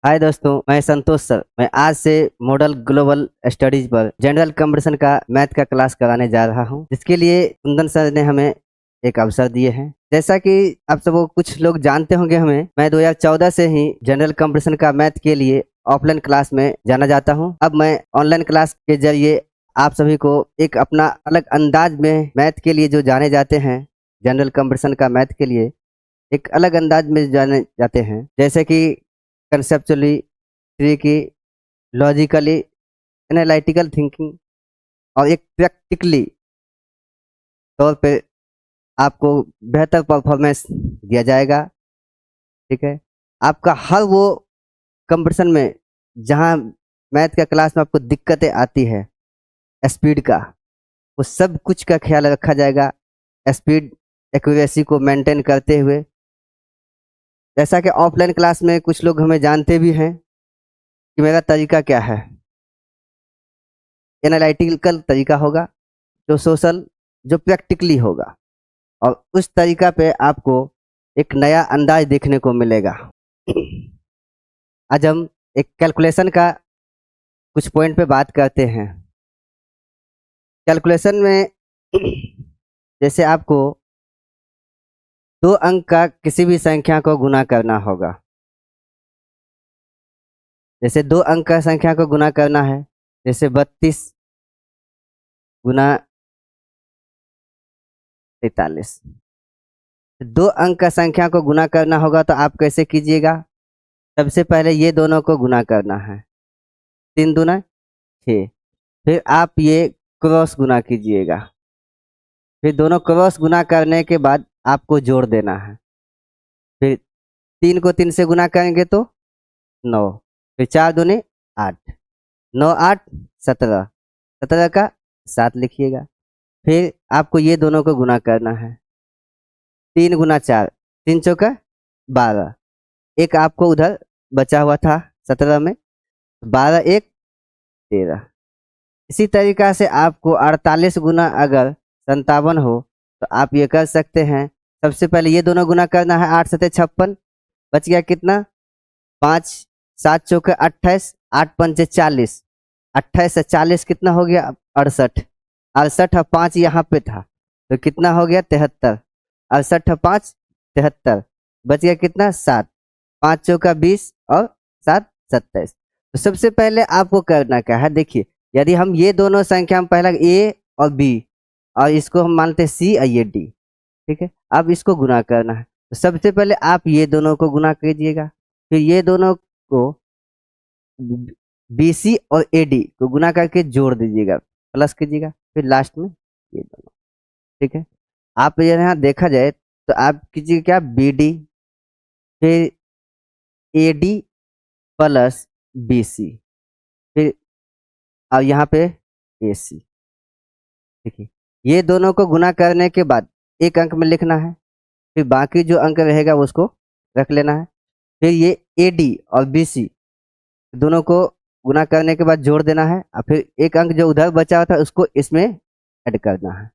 हाय दोस्तों, मैं संतोष सर। मैं आज से मॉडल ग्लोबल स्टडीज पर जनरल कंपटीशन का मैथ का क्लास कराने जा रहा हूं, जिसके लिए कुंदन सर ने हमें एक अवसर दिए हैं। जैसा कि आप सब कुछ लोग जानते होंगे, मैं 2014 से ही जनरल कंपटीशन का मैथ के लिए ऑफलाइन क्लास में जाना जाता हूं। अब मैं ऑनलाइन क्लास के जरिए आप सभी को एक अपना अलग अंदाज में मैथ के लिए जो जाने जाते हैं, जनरल कंपटीशन का मैथ के लिए एक अलग अंदाज में जाने जाते हैं, जैसे कि conceptually, tricky, logically, analytical thinking और एक प्रैक्टिकली तौर पे आपको बेहतर परफॉर्मेंस दिया जाएगा। ठीक है, आपका हर वो कंपटीशन में जहाँ मैथ का क्लास में आपको दिक्कतें आती है स्पीड का, वो सब कुछ का ख्याल रखा जाएगा, स्पीड एक्यूरेसी को मेंटेन करते हुए। जैसा कि ऑफलाइन क्लास में कुछ लोग हमें जानते भी हैं कि मेरा तरीका क्या है। एनालिटिकल तरीका होगा, जो सोशल, जो प्रैक्टिकली होगा, और उस तरीका पे आपको एक नया अंदाज देखने को मिलेगा। आज हम एक कैलकुलेशन का कुछ पॉइंट पे बात करते हैं। कैलकुलेशन में जैसे आपको 2 अंक का किसी भी संख्या को गुना करना होगा। जैसे 2 अंक का संख्या को गुना करना है, जैसे 32 गुना 43। 2 अंक का संख्या को गुना करना होगा तो आप कैसे कीजिएगा? सबसे पहले ये दोनों को गुना करना है, 3 दूना 6। फिर आप ये क्रॉस गुना कीजिएगा। फिर दोनों क्रॉस गुना करने के बाद आपको जोड़ देना है। फिर 3 को 3 से गुना करेंगे तो 9। फिर 4 दूने 8, 9 8 17, 17 का 7 लिखिएगा। फिर आपको ये दोनों को गुना करना है, 3 गुना 4, 3 चौका 12। एक आपको उधर बचा हुआ था 17 में, 12 1 13। इसी तरीका से आपको 48 गुना अगर 57 हो तो आप ये कर सकते हैं। सबसे पहले ये दोनों गुना करना है, 8 7 56, बच गया कितना? 5 7 चौके 28, 8 पंचे 40, 28 से 40 कितना हो गया? 68। 68 और 5 यहाँ पे था तो कितना हो गया? 73। 68 और 5 73, बच गया कितना? 7। 5 चौका 20 और 7 27। तो सबसे पहले आपको करना क्या है, देखिए, यदि हम ये दोनों संख्या में पहला ए और बी और इसको हम मानते हैं सी और ये डी, ठीक है। अब इसको गुना करना है तो सबसे पहले आप ये दोनों को गुना कीजिएगा, फिर ये दोनों को बी सी और ए डी को गुना करके जोड़ दीजिएगा, प्लस कीजिएगा, फिर लास्ट में ये दोनों। ठीक है, आप यहाँ देखा जाए तो आप कीजिए क्या? बी डी फिर A D plus B C, फिर और यहाँ पे ए सी। देखिए, ये दोनों को गुना करने के बाद एक अंक में लिखना है, फिर बाकी जो अंक रहेगा उसको रख लेना है। फिर ये ए डी और बी सी दोनों को गुना करने के बाद जोड़ देना है, और फिर एक अंक जो उधर बचा हुआ था उसको इसमें ऐड करना है।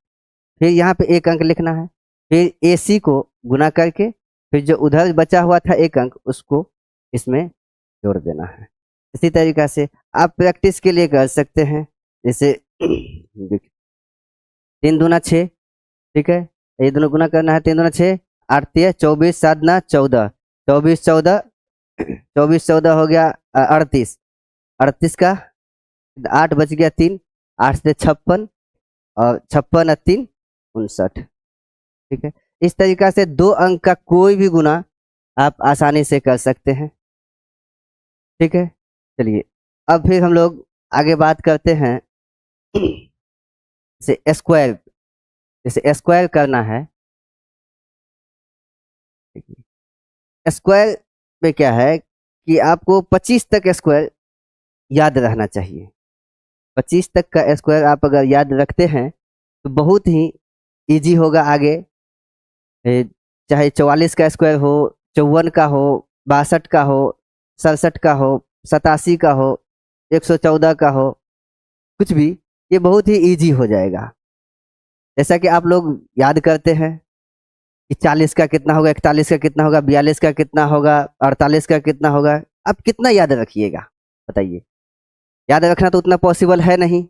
फिर यहाँ पे एक अंक लिखना है, फिर ए सी को गुना करके फिर जो उधर बचा हुआ था एक अंक उसको इसमें जोड़ देना है। इसी तरीका से आप प्रैक्टिस के लिए कर सकते हैं। जैसे 3 दूना 6, ठीक है, ये दोनों गुना करना है, 3 दूना 6, 8 3 24, 7 ना 14, 24 14, 24 14 हो गया 38। 38 का 8 बच गया 3, 8 से 56 और 56 और 3 59। ठीक है, इस तरीका से 2 अंक का कोई भी गुना आप आसानी से कर सकते हैं। ठीक है, चलिए अब फिर हम लोग आगे बात करते हैं। जैसे स्क्वायर, जैसे स्क्वायर करना है, स्क्वायर में क्या है कि आपको 25 तक स्क्वायर याद रहना चाहिए। 25 तक का स्क्वायर आप अगर याद रखते हैं तो बहुत ही इजी होगा आगे। चाहे 44 का स्क्वायर हो, 54 का हो, 62 का हो, 67 का हो, 87 का हो, 114 का हो, कुछ भी, ये बहुत ही इजी हो जाएगा। जैसा कि आप लोग याद करते हैं कि 40 का कितना होगा, 41 का कितना होगा, 42 का कितना होगा, 48 का कितना होगा, आप कितना याद रखिएगा बताइए? याद रखना तो उतना पॉसिबल है नहीं।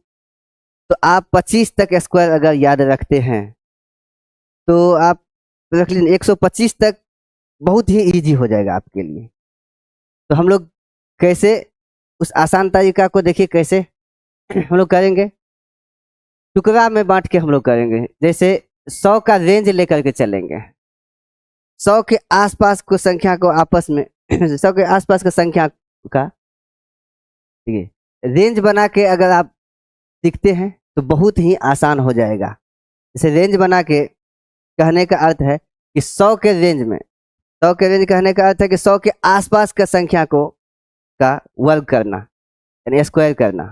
तो आप 25 तक स्क्वायर अगर याद रखते हैं तो आप रख लीजिए 125 तक बहुत ही इजी हो जाएगा आपके लिए। तो हम लोग कैसे उस आसान तरीका को देखिए कैसे हम लोग करेंगे। टुकड़ा में बांट के हम लोग करेंगे। जैसे 100 का रेंज लेकर के चलेंगे। 100 के आसपास को संख्या को आपस में 100 के आसपास का संख्या का ठीक है रेंज बना के अगर आप सीखते हैं तो बहुत ही आसान हो जाएगा। जैसे रेंज बना के कहने का अर्थ है कि 100 के रेंज में 100 के रेंज कहने का अर्थ है कि 100 के आसपास का संख्या को का वर्ग करना यानी स्क्वायर करना।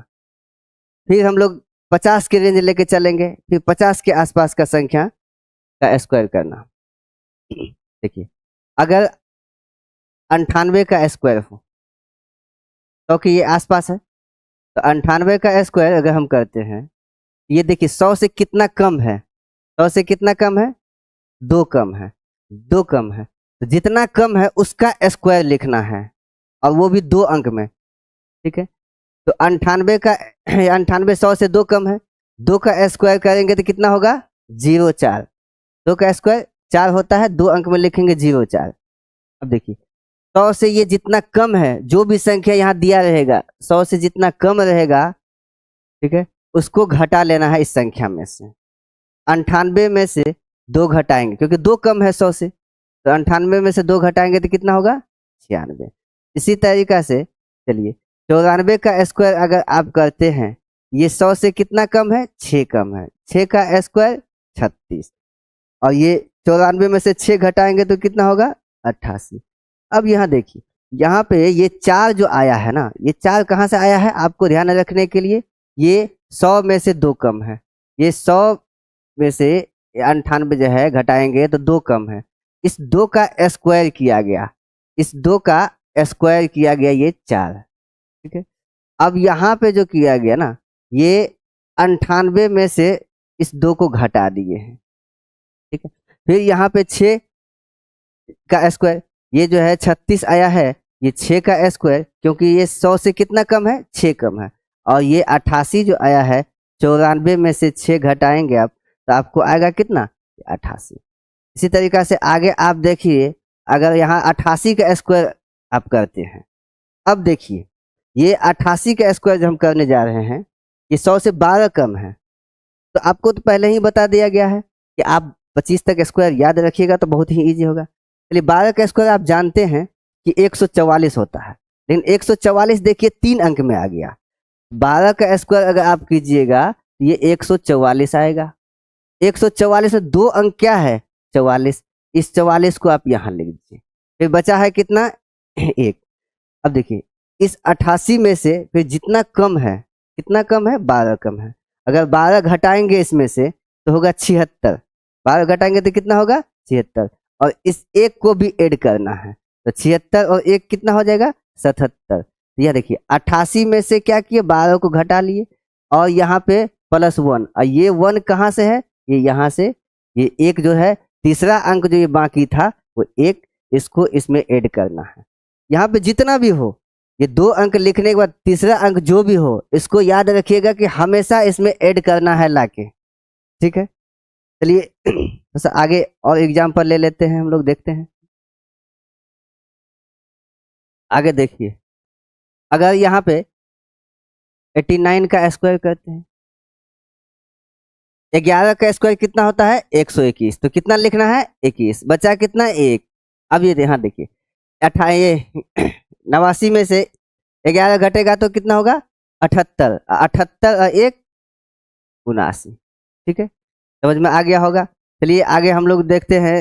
फिर हम लोग 50 के रेंज लेके चलेंगे, फिर 50 के आसपास का संख्या का स्क्वायर करना। देखिए अगर 98 का स्क्वायर हो क्योंकि ये आसपास है तो 98 का स्क्वायर अगर हम करते हैं, ये देखिए 100 से कितना कम है, 100 से कितना कम है, 2 कम है, 2 कम है। तो जितना कम है उसका स्क्वायर लिखना है और वो भी 2 अंक में। ठीक है, तो 98 का 98 100 से 2 कम है, 2 का स्क्वायर करेंगे तो कितना होगा 04। 2 का स्क्वायर 4 होता है, 2 अंक में लिखेंगे 04। अब देखिए 100 से ये जितना कम है, जो भी संख्या यहाँ दिया रहेगा 100 से जितना कम रहेगा, ठीक है, उसको घटा लेना है इस संख्या में से। 98 में से 2 घटाएंगे क्योंकि 2 कम है 100 से, तो 98 में से 2 घटाएंगे तो कितना होगा 96। इसी तरीका से चलिए 94 का स्क्वायर अगर आप करते हैं, ये 100 से कितना कम है 6 कम है, 6 का स्क्वायर 36 और ये 94 में से 6 घटाएंगे तो कितना होगा 88। अब यहाँ देखिए यहाँ पे ये 4 जो आया है ना, ये 4 कहाँ से आया है आपको ध्यान रखने के लिए, ये 100 में से 2 कम है, ये 100 में से 98 जो है घटाएंगे तो 2 कम है, इस 2 का स्क्वायर किया गया, इस 2 का स्क्वायर किया गया ये 4। ठीक है, अब यहाँ पे जो किया गया ना, ये 98 में से इस 2 को घटा दिए हैं। ठीक है, फिर यहाँ पे 6 का स्क्वायर, ये जो है 36 आया है, ये 6 का स्क्वायर क्योंकि ये 100 से कितना कम है 6 कम है, और ये 88 जो आया है 94 में से 6 घटाएंगे आप तो आपको आएगा कितना 88। इसी तरीका से आगे आप देखिए अगर यहाँ 88 का स्क्वायर आप करते हैं, अब देखिए ये 88 का स्क्वायर जो हम करने जा रहे हैं ये 100 से 12 कम है, तो आपको तो पहले ही बता दिया गया है कि आप 25 तक स्क्वायर याद रखिएगा तो बहुत ही ईजी होगा। चलिए 12 का स्क्वायर आप जानते हैं कि 144 होता है, लेकिन 144 देखिए 3 अंक में आ गया। 12 का स्क्वायर अगर आप कीजिएगा तो ये 144 आएगा। 144 में 2 अंक क्या है 44, इस 44 को आप यहाँ लिख दीजिए, फिर बचा है कितना 1। अब देखिए इस 88 में से फिर जितना कम है, कितना कम है 12 कम है, अगर 12 घटाएंगे इसमें से तो होगा 76, 12 घटाएंगे तो कितना होगा 76, और इस 1 को भी ऐड करना है तो 76 और 1 कितना हो जाएगा 77। यह देखिए 88 में से क्या किए 12 को घटा लिए और यहाँ पे +1, और ये 1 कहाँ से है, ये यहाँ से, ये 1 जो है तीसरा अंक जो ये बाकी था वो 1, इसको इसमें ऐड करना है। यहाँ पे जितना भी हो, ये 2 अंक लिखने के बाद तीसरा अंक जो भी हो इसको याद रखिएगा कि हमेशा इसमें ऐड करना है लाके। ठीक है, चलिए थोड़ा आगे और एग्जाम्पल ले लेते हैं, हम लोग देखते हैं। आगे देखिए अगर यहाँ पे 89 का स्क्वायर करते हैं, 11 का स्क्वायर कितना होता है 121, तो कितना लिखना है 21, बचा कितना 1। अब ये यहाँ देखिए 89 में से 11 घटेगा तो कितना होगा 78, 78 और 1 79। ठीक है, समझ में आ गया होगा। चलिए आगे हम लोग देखते हैं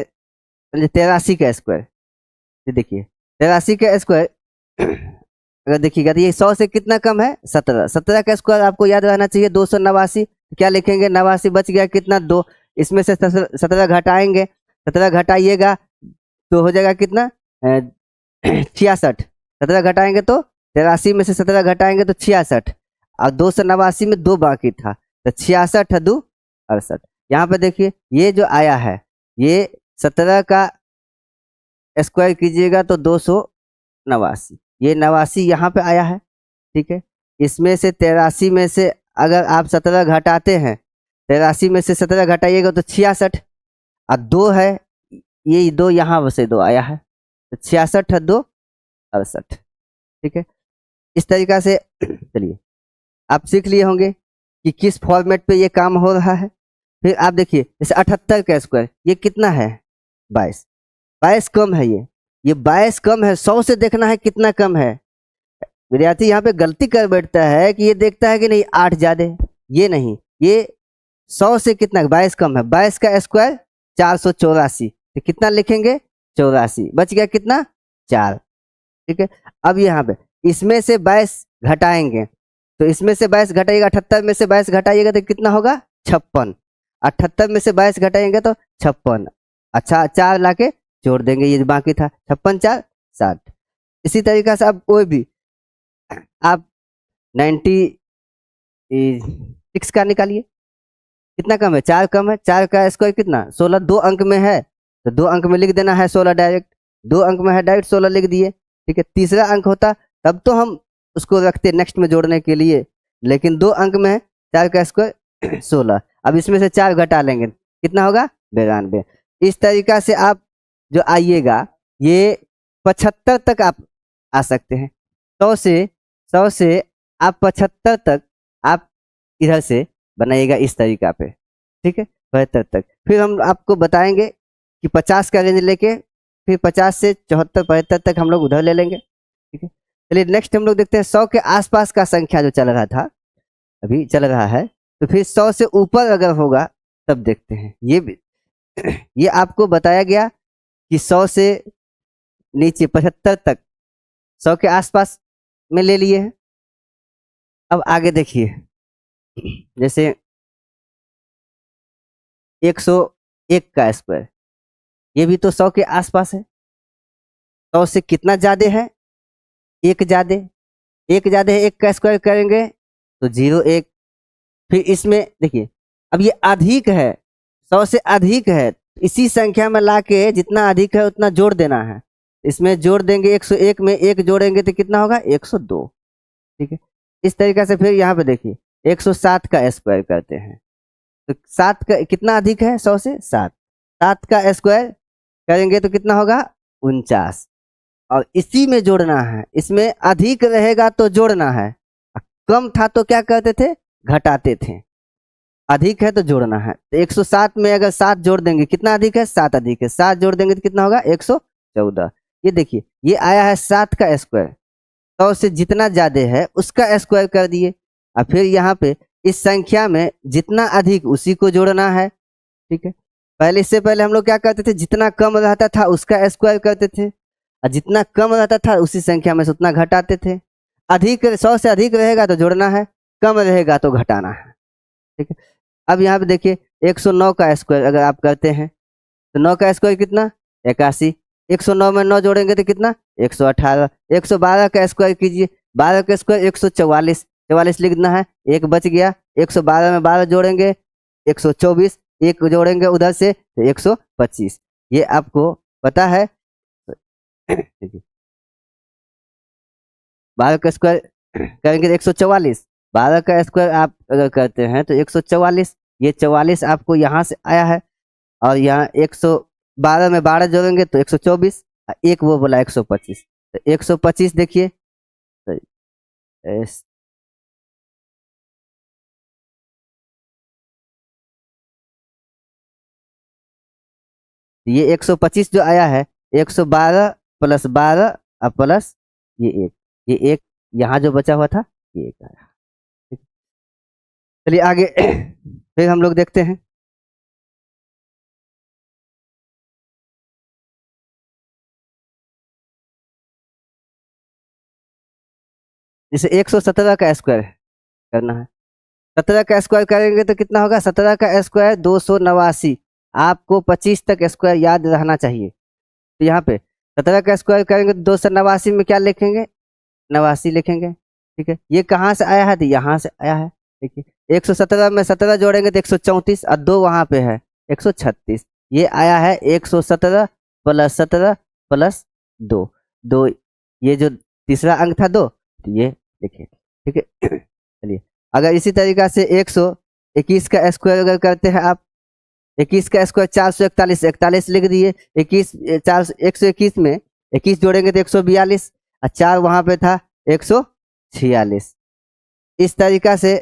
83 का स्क्वायर। देखिए 83 का स्क्वायर अगर देखिएगा तो ये 100 से कितना कम है 17, 17 का स्क्वायर आपको याद रहना चाहिए 289। क्या लिखेंगे 89 बच गया कितना 2, इसमें से 17 घटाएंगे, 17 घटाइएगा तो हो जाएगा कितना 66, 17 घटाएंगे तो 83 में से 17 घटाएंगे तो 66, और 289 में 2 बाकी था तो 66 है 2 68। यहाँ पे देखिए ये जो आया है ये 17 का स्क्वायर कीजिएगा तो 289, ये 89 यहाँ पे आया है, ठीक है। इसमें से 83 में से अगर आप 17 घटाते हैं, 83 में से 17 घटाइएगा तो 66, और 2 है, ये 2 यहाँ से 2 आया है, तो 66 है 2 68, ठीक है। इस तरीका से चलिए आप सीख लिए होंगे कि किस फॉर्मेट पे ये काम हो रहा है। फिर आप देखिए जैसे 78 का स्क्वायर, ये कितना है 22, 22 कम है, ये 22 कम है, 100 से देखना है कितना कम है। विद्यार्थी यहाँ पे गलती कर बैठता है कि ये देखता है कि नहीं 8 ज्यादा, ये नहीं, ये 100 से कितना 22 कम है, 22 का स्क्वायर 484, तो कितना लिखेंगे 84, बच गया कितना 4, ठीक है। अब यहाँ पे इसमें से 22 घटाएंगे, तो इसमें से 22 घटाइएगा, 78 में से 22 घटाइएगा तो कितना होगा 56, 78 में से 22 घटाएंगे तो 56, अच्छा 4 लाके जोड़ देंगे, ये बाकी था 56 4 60। इसी तरीका से अब कोई भी आप 96 का निकालिए, कितना कम है 4 कम है, 4 का स्क्वायर कितना 16, 2 अंक में है तो 2 अंक में लिख देना है 16 डायरेक्ट, 2 अंक में है डायरेक्ट 16 लिख दिए, ठीक है। तीसरा अंक होता तब तो हम उसको रखते नेक्स्ट में जोड़ने के लिए, लेकिन 2 अंक में है, 4 का स्क्वायर 16, अब इसमें से 4 घटा लेंगे कितना होगा 92। इस तरीका से आप जो आइएगा ये 75 तक आप आ सकते हैं, 100 से आप 75 तक आप इधर से बनाइएगा इस तरीका पे, ठीक है 75 तक। फिर हम आपको बताएंगे कि 50 का रेंज लेके फिर 50 से 74 75 तक हम लोग उधर ले लेंगे, ठीक है। चलिए नेक्स्ट हम लोग देखते हैं 100 के आसपास का संख्या जो चल रहा था, अभी चल रहा है, तो फिर 100 से ऊपर अगर होगा तब देखते हैं। ये आपको बताया गया कि 100 से नीचे 75 तक 100 के आसपास में ले लिए हैं। अब आगे देखिए जैसे 101 का स्क्वायर, ये भी तो 100 के आसपास है, 100 से कितना ज्यादा है 1 ज्यादा, 1 ज्यादा है, 1 का स्क्वायर करेंगे तो 01, फिर इसमें देखिए अब ये अधिक है, 100 से अधिक है, इसी संख्या में लाके जितना अधिक है उतना जोड़ देना है, इसमें जोड़ देंगे 101 में 1 जोड़ेंगे तो कितना होगा 102, ठीक है। इस तरीके से फिर यहाँ पे देखिए 107 का स्क्वायर करते हैं, तो 7 का कितना अधिक है 100 से 7, 7 का स्क्वायर करेंगे तो कितना होगा 49, और इसी में जोड़ना है, इसमें अधिक रहेगा तो जोड़ना है, कम था तो क्या करते थे घटाते थे, अधिक है तो जोड़ना है, तो 107 में अगर 7 जोड़ देंगे कितना अधिक है 7 अधिक है, 7 जोड़ देंगे तो कितना होगा 114। ये देखिए ये आया है 7 का स्क्वायर, 100 से जितना ज्यादा है उसका स्क्वायर कर दिए, और फिर यहाँ पे इस संख्या में जितना अधिक उसी को जोड़ना है, ठीक है। पहले इससे पहले हम लोग क्या करते थे, जितना कम रहता था उसका स्क्वायर करते थे, और जितना कम रहता था उसी संख्या में से उतना घटाते थे। अधिक 100 से अधिक रहेगा तो जोड़ना है, कम रहेगा तो घटाना है, ठीक है। अब यहाँ पे देखिए 109 का स्क्वायर अगर आप करते हैं तो 9 का स्क्वायर कितना 81, 109 में 9 जोड़ेंगे तो कितना 118, 112 का स्क्वायर कीजिए, 12 का स्क्वायर 144, 44 लिखना है, एक बच गया, 112 में 12 जोड़ेंगे 124, एक जोड़ेंगे उधर से तो 125, ये आपको पता है। 12 का स्क्वायर करेंगे तो 144, 12 का स्क्वायर आप अगर करते हैं तो 144, ये 44 आपको यहाँ से आया है, और यहाँ 112 में 12 जोड़ेंगे तो 124, एक वो बोला 125, तो 125 देखिए तो ये 125 जो आया है 112 प्लस 12 और प्लस ये एक यहाँ जो बचा हुआ था ये एक आया। चलिए आगे फिर हम लोग देखते हैं जैसे 117 का स्क्वायर करना है, 17 का स्क्वायर करेंगे तो कितना होगा 17 का स्क्वायर 289, आपको 25 तक स्क्वायर याद रहना चाहिए, तो यहाँ पे 17 का स्क्वायर करेंगे तो 289 में क्या लिखेंगे 89 लिखेंगे, ठीक है। ये कहाँ से आया है तो यहाँ से आया है, देखिए 117 में 17 जोड़ेंगे तो 134, और 2 वहाँ पे है 136, ये आया है 117 प्लस 17 प्लस 2, ये जो तीसरा अंक था 2, तो ये लिखे। ठीक है, चलिए अगर इसी तरीका से 121 का स्क्वायर अगर करते हैं आप, 21 का स्क्वायर 441, 41 लिख दिए। 121 में 21 जोड़ेंगे तो 142, और 4 वहां पे था 146। इस तरीका से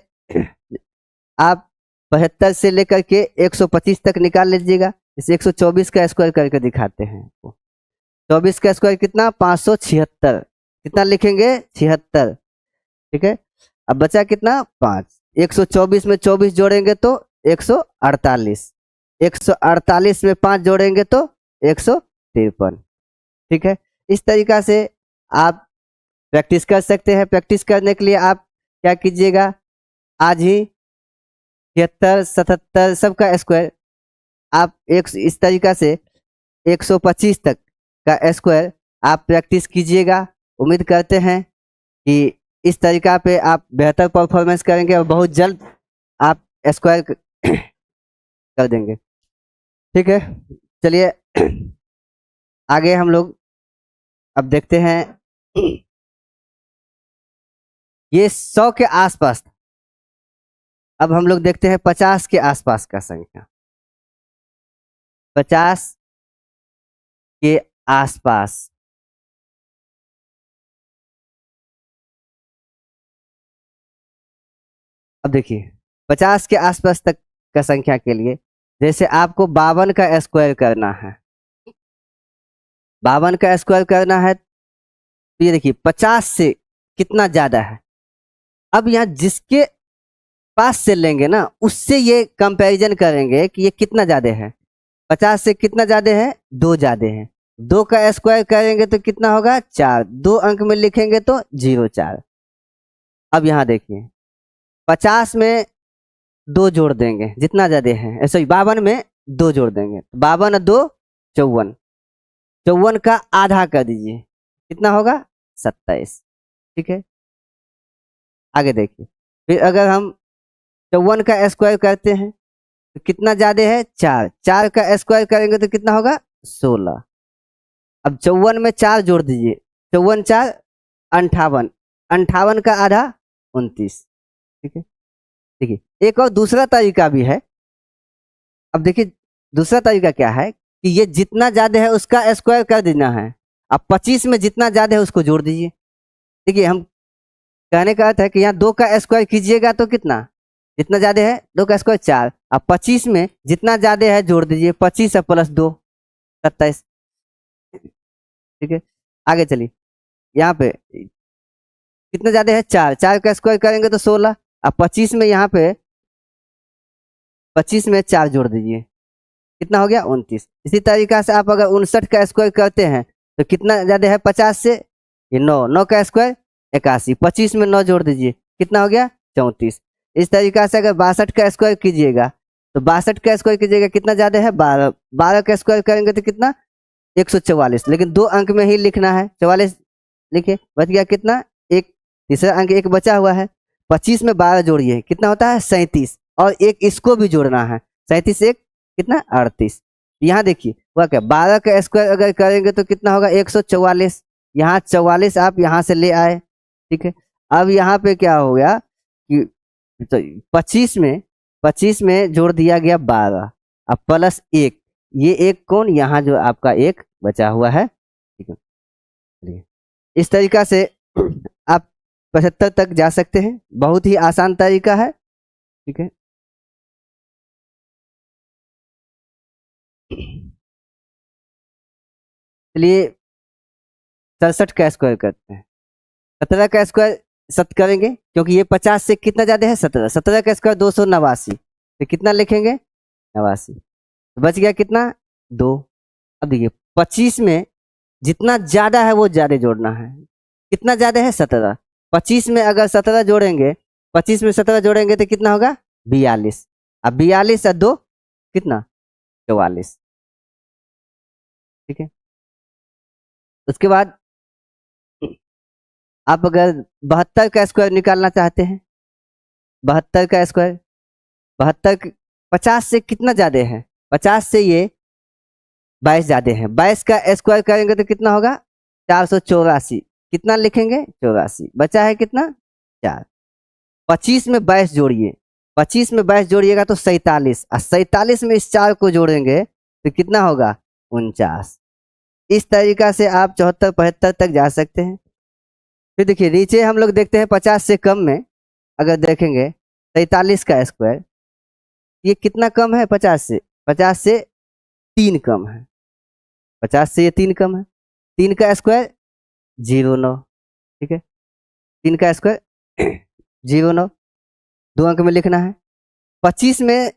आप 75 से लेकर के 125 तक निकाल लीजिएगा। इसे 124 का स्क्वायर करके दिखाते हैं आपको। 24 का स्क्वायर कितना, 576। कितना लिखेंगे, 76। ठीक है, अब बचा कितना, 5। 124 में 24 जोड़ेंगे तो 148, 148 में 5 जोड़ेंगे तो 153। ठीक है, इस तरीका से आप प्रैक्टिस कर सकते हैं। प्रैक्टिस करने के लिए आप क्या कीजिएगा, आज ही 76, 77 सबका स्क्वायर आप इस तरीका से 125 तक का स्क्वायर आप प्रैक्टिस कीजिएगा। उम्मीद करते हैं कि इस तरीका पे आप बेहतर परफॉर्मेंस करेंगे और बहुत जल्द आप स्क्वायर कर देंगे। ठीक है, चलिए आगे हम लोग अब देखते हैं। ये 100 के आसपास, अब हम लोग देखते हैं 50 के आसपास का संख्या। 50 के आसपास अब देखिए 50 के आसपास तक का संख्या के लिए, जैसे आपको 52 का स्क्वायर करना है, 52 का स्क्वायर करना है तो ये देखिए 50 से कितना ज्यादा है। अब यहाँ जिसके पास से लेंगे ना, उससे ये कंपैरिजन करेंगे कि ये कितना ज्यादा है। 50 से कितना ज्यादा है, 2 ज्यादा है। 2 का स्क्वायर करेंगे तो कितना होगा, 4। 2 अंक में लिखेंगे तो 0,4। अब यहाँ देखिए 50 में 2 जोड़ देंगे, जितना ज्यादा है, सॉरी 52 में 2 जोड़ देंगे, 52 और 2 54। 54 का आधा कर दीजिए, कितना होगा, 27। ठीक है, आगे देखिए फिर अगर हम 54 का स्क्वायर करते हैं तो कितना ज्यादा है, 4। 4 का स्क्वायर करेंगे तो कितना होगा, 16। अब 54 में 4 जोड़ दीजिए, 54 4 58, 58 का आधा 29। ठीक है, देखिए एक और दूसरा तरीका भी है। अब देखिए दूसरा तरीका क्या है कि ये जितना ज्यादा है उसका स्क्वायर कर देना है। अब 25 में जितना ज्यादा है उसको जोड़ दीजिए। देखिए हम कहने का अर्थ है कि यहाँ 2 का स्क्वायर कीजिएगा तो कितना, जितना ज्यादा है 2 का स्क्वायर 4। अब 25 में जितना ज्यादा है जोड़ दीजिए, 25 प्लस 2 27। ठीक है, आगे चलिए यहाँ पे कितना ज्यादा है, 4। 4 का स्क्वायर करेंगे तो 16। अब 25 में यहाँ पे 25 में 4 जोड़ दीजिए, कितना हो गया, 29। इसी तरीका से आप अगर 59 का स्क्वायर करते हैं तो कितना ज्यादा है 50 से, ये 9। 9 का स्क्वायर 81, 25 में 9 जोड़ दीजिए, कितना हो गया, 34। इस तरीका से अगर 62 का स्क्वायर कीजिएगा तो 62 का स्क्वायर कीजिएगा, कितना ज्यादा है, 12। 12 का स्क्वायर करेंगे तो कितना, 144। लेकिन 2 अंक में ही लिखना है, 44 लिखिए, बच गया कितना, एक। तीसरा अंक एक बचा हुआ है, 25 में 12 जोड़िए, कितना होता है, 37। और एक इसको भी जोड़ना है, 37 एक कितना, 38। यहाँ देखिए वह क्या, 12 का स्क्वायर अगर करेंगे तो कितना होगा, 144। यहाँ 44 आप यहाँ से ले आए। ठीक है, अब यहाँ पे क्या हो गया कि तो 25 में जोड़ दिया गया 12, अब प्लस 1, ये एक कौन, यहाँ जो आपका एक बचा हुआ है। ठीक है, चलिए इस तरीका से आप 75 तक जा सकते हैं, बहुत ही आसान तरीका है। ठीक है, चलिए 67 का स्क्वायर करते हैं। 17 का स्क्वायर 7 करेंगे क्योंकि ये 50 से कितना ज्यादा है, 17। 17 का स्क्वायर 289, तो कितना लिखेंगे, 89। तो बच गया कितना, 2। अब देखिए 25 में जितना ज्यादा है वो ज्यादा जोड़ना है, कितना ज्यादा है, 17। 25 में अगर 17 जोड़ेंगे, 25 में 17 जोड़ेंगे तो कितना होगा, 42। अब 42 और 2 कितना, 44। ठीक है, उसके बाद आप अगर 72 का स्क्वायर निकालना चाहते हैं, 72 का स्क्वायर, 72 50 से कितना ज्यादा है, 50 से ये 22 ज्यादा है। 22 का स्क्वायर करेंगे तो कितना होगा, 484। कितना लिखेंगे 84, बचा है कितना 4। 25 में 22 जोड़िए, 25 में 22 जोड़िएगा तो 47, और 47 में इस 4 को जोड़ेंगे तो कितना होगा 49। इस तरीका से आप 74 75 तक जा सकते हैं। फिर देखिए नीचे हम लोग देखते हैं 50 से कम में अगर देखेंगे 43 का स्क्वायर, ये कितना कम है 50 से, 50 से 3 कम है, 50 से ये 3 कम है। 3 का स्क्वायर 09, ठीक है, 3 का स्क्वायर 09, 2 अंक में लिखना है। 25 में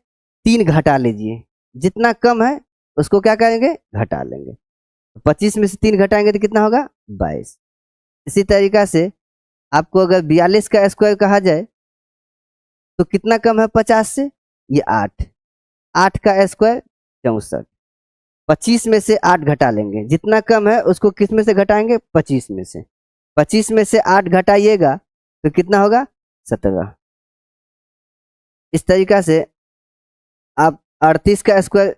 3 घटा लीजिए, जितना कम है उसको क्या करेंगे घटा लेंगे। 25 में से 3 घटाएंगे तो कितना होगा 22। इसी तरीका से आपको अगर 42 का स्क्वायर कहा जाए तो कितना कम है 50 से, ये 8, 8 का स्क्वायर 64। 25 में से 8 घटा लेंगे, जितना कम है उसको किस में से घटाएंगे 25 में से। 25 में से 8 घटाइएगा तो कितना होगा 17। इस तरीका से आप 38 का स्क्वायर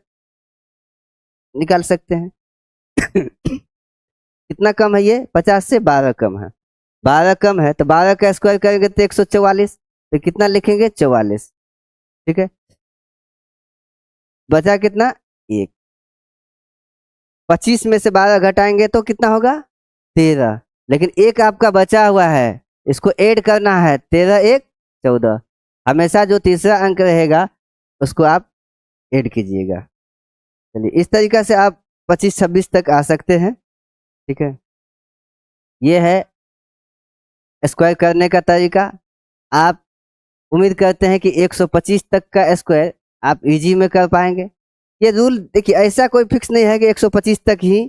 निकाल सकते हैं। कितना कम है ये 50 से 12 कम है, 12 कम है तो 12 का स्क्वायर करेंगे तो 144, तो कितना लिखेंगे 44, ठीक है, बचा कितना 1। 25 में से 12 घटाएंगे तो कितना होगा 13, लेकिन एक आपका बचा हुआ है, इसको ऐड करना है, 13 1 14। हमेशा जो तीसरा अंक रहेगा उसको आप ऐड कीजिएगा। चलिए इस तरीका से आप 25 26 तक आ सकते हैं, ठीक है। ये है स्क्वायर करने का तरीका। आप उम्मीद करते हैं कि 125 तक का स्क्वायर आप इजी में कर पाएंगे। ये रूल देखिए ऐसा कोई फिक्स नहीं है कि 125 तक ही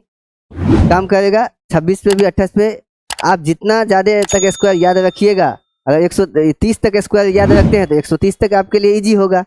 काम करेगा, 26 पे भी 28 पे आप जितना ज़्यादा तक स्क्वायर याद रखिएगा। अगर 130 तक स्क्वायर याद रखते हैं तो 130 तक आपके लिए इजी होगा।